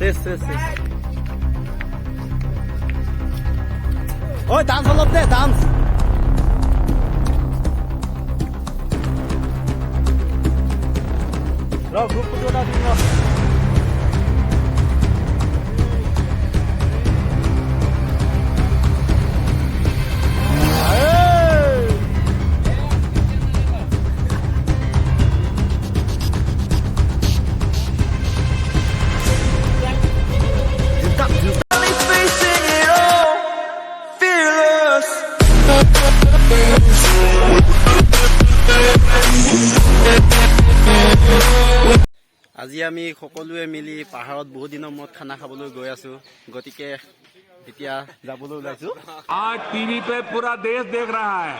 Sis. Oi, dance all up there, dance. Bro, group photo na dito. আজি আমি সকলোৱে মিলি পাহাৰত বহুত দিনৰ মূৰত খানা খাবলৈ গৈ আছো গতিকে এতিয়া যাবলৈ ওলাইছো आज टीवी पे पूरा देश देख रहा है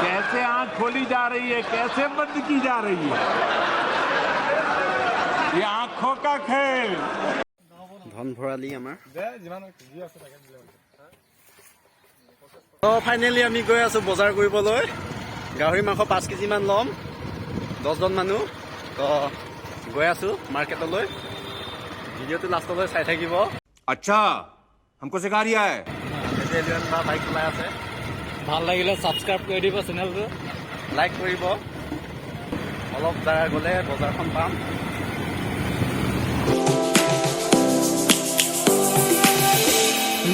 कैसे आंख खोली जा रही है कैसे बंद की जा रही है ये आंखों का खेल ধন ভৰালি আমাৰ তো ফাইনেলি আমি গৈ আছো বজাৰ কৰিবলৈ গাহৰি মাংস 5 কেজি মান লম 10 জন মানুহ তো গৈ আছো মাৰ্কেটলৈ ভিডিঅ'টো লাষ্টলৈ চাই থাকিব अच्छा हमको सिखा रिया है এলিয়ন বা বাইক চলাই আছে ভাল লাগিলে সাবস্ক্ৰাইব কৰি দিব চেনেলটো লাইক কৰিব অলপ জাগা গ'লে বজাৰখন পাম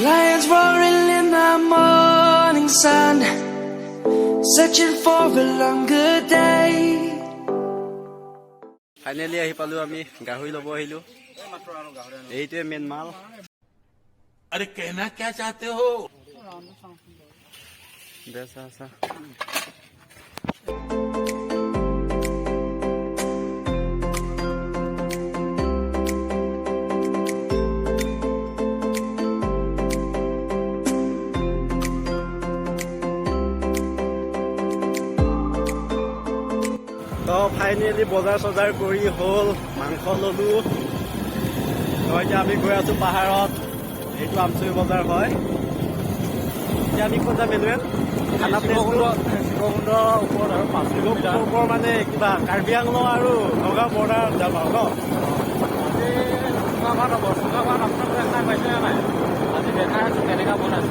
Lions roaring in the morning sun, searching for a longer day. Finally আহি পালো আমি গাহৰি ল'ব আহিলো এইটোৱে মেইন মাল अरे कहना क्या चाहते हो দেছা আছা তো ফাইনেলি বজাৰ চজাৰ কৰি হ'ল মাংস ললো তো এতিয়া আমি গৈ আছো পাহাৰত এইটো আমচুই বজাৰ হয় এতিয়া আমি ক'ত যাম এলুৱেন খানা প্লেচটো শিৱকুণ্ডৰ ওপৰত আৰু 5 কিলোমিটাৰ ওপৰ মানে কিবা কাৰ্বি আংলং আৰু নগাঁও বৰ্ডাৰ যাম আৰু ন আজি দেখাই আছো কেনেকুৱা বনাই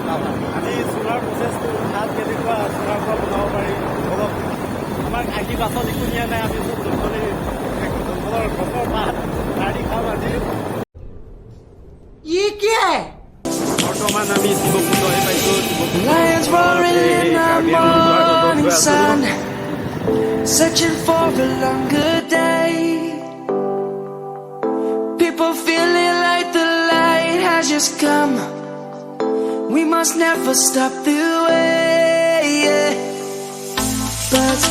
আজি চুলাৰ প্ৰচেছটো তাত কেনেকুৱা চুলাৰ পৰা বনাব পাৰি অলপ আমাক আহি বাছত একো নিয়া নাই আমি চব জংঘলৰ গছৰ পাত গাড়ী খাম আজি ये क्या है? বৰ্তমান আমি শিৱকুণ্ড আহি পাইছো Lions roaring in the morning sun, searching for a longer day. People feeling like the light has just come. We must never stop the way. Yeah. But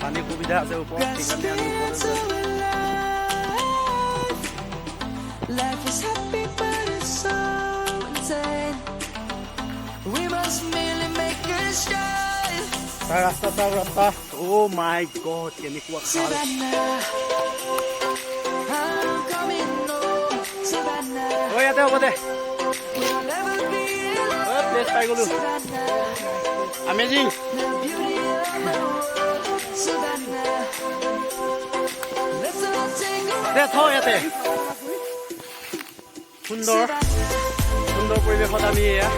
পানী সুবিধা আছে ওপৰত সেইকাৰণে আমি ওপৰলৈ life is happy, but it's so insane. We must merely make a start. তাৰ ৰাস্তা অ' মাই god কেনেকুৱা খাল Savannah, I'm coming home. Savannah, ঐ ইয়াতে হ'ব দে we'll never be alone. Place পাই গ'লো Savannah, amazing the beauty of the world. Savannah, let's all take a দে থ ইয়াতে সুন্দৰ পৰিৱেশত আমি এয়া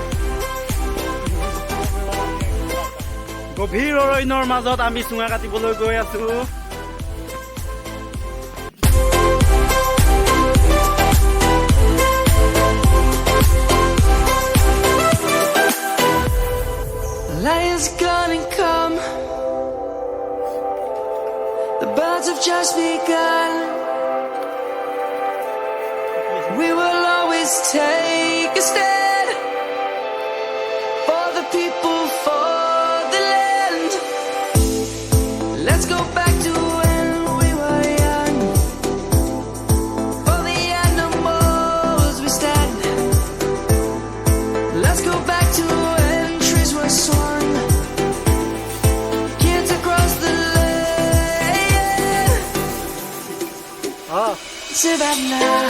গভীৰ অৰণ্যৰ মাজত আমি চুঙা কাটিবলৈ গৈ আছো Lions gonna come. The birds have just begun. We will always take a stand for the people, for the land. Let's go back to when we were young. For the animals we stand. Let's go back to when trees were swung. Kids across the land. Savannah,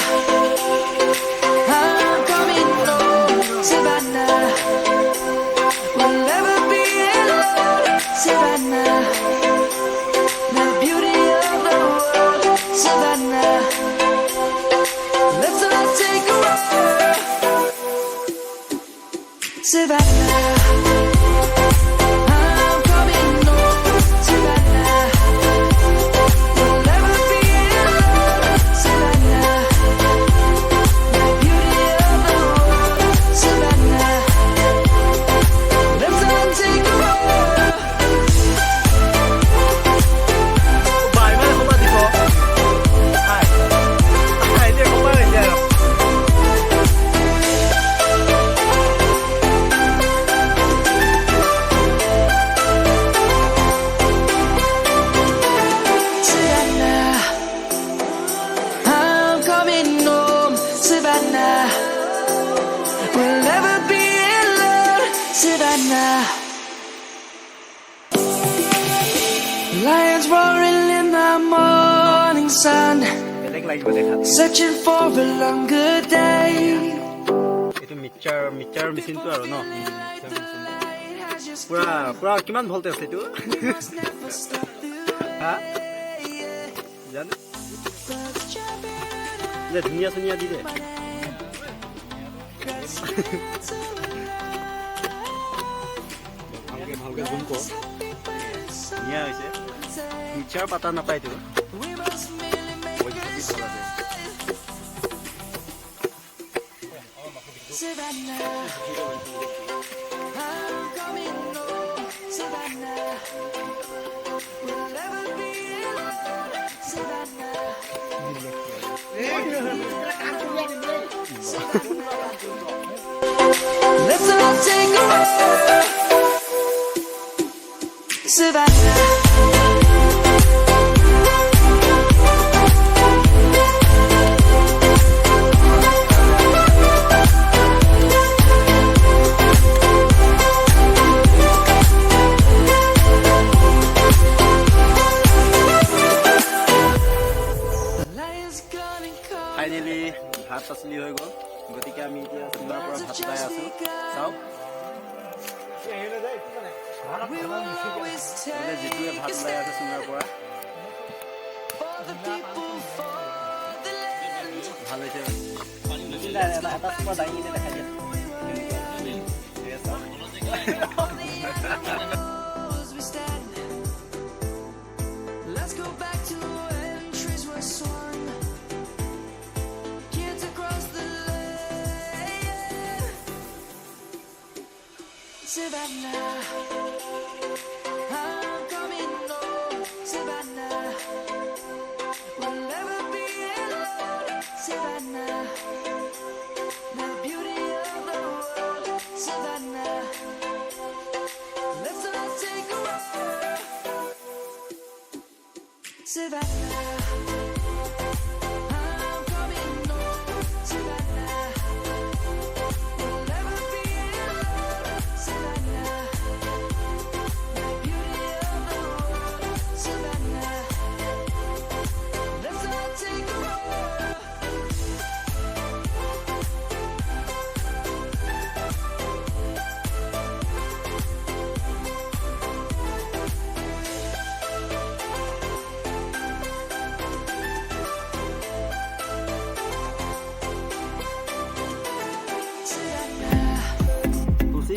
I'm coming home. Savannah, we'll never be alone. Savannah, the beauty Savannah. I'm coming home, Savannah. We'll never be alone, Savannah. The beauty of the world, Savannah. Let's all take a walk. Bài mới không bao giờ có. Ai? Ai thì không bao giờ nhớ. Savannah, I'm coming home, Savannah. We'll never be alone, Savannah. Lions roaring in the morning sun, বেলেগ লাগিব দেখাত। searching for a longer day. এইটো mixer মেচিনটো আৰু ন পুৰা কিমান voltage এইটো হা জানো যে ধুনীয়া ধুনীয়া দি দে ভালকে জুম কৰ ধুনীয়া হৈছে মিক্সাৰ পাতা নাপায়তো ভাল আছে Savannah, I'm coming home, Savannah. We'll never be alone, Savannah. Let's all take a walk, Savannah. Finally ভাত পাচলি হৈ গ'ল গতিকে আমি এতিয়া চুঙাৰ পৰা ভাত খাই আছো চাওক যিটোৱে ভাত খাই আছে চুঙাৰ পৰা ভাল হৈছে এটা চুঙা দাঙি কিনে দেখাই দিয়া Let's go back to when trees were swung. Kids across the lane. Savannah, I'm coming home, Savannah. We'll never be alone, Savannah. The beauty of the world, Savannah. Let's all take a walk, Savannah. I'm coming home, Savannah. We'll never be alone, Savannah. The beauty of the world, Savannah. Let's all take a walk. তুলসী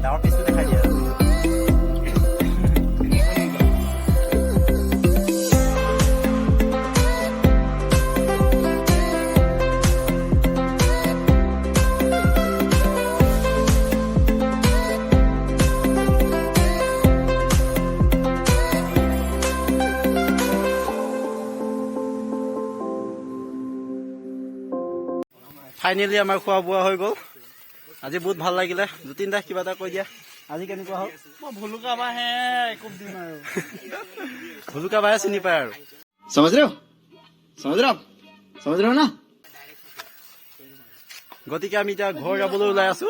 ডাঙৰ পিচটো দেখাই দিয়া finally আমাৰ খোৱা বোৱা হৈ গ'ল আজি বহুত ভাল লাগিলে যতীন দা কিবা এটা কৈ দিয়া আজি কেনেকুৱা হ'ল মই ভুলুকা বাহে খুব দিম আৰু ভুলুকা বাহে চিনি পায় আৰু समझ रहे हो समझ रहे हो ना গতিকে আমি এতিয়া ঘৰ যাবলৈ ওলাই আছো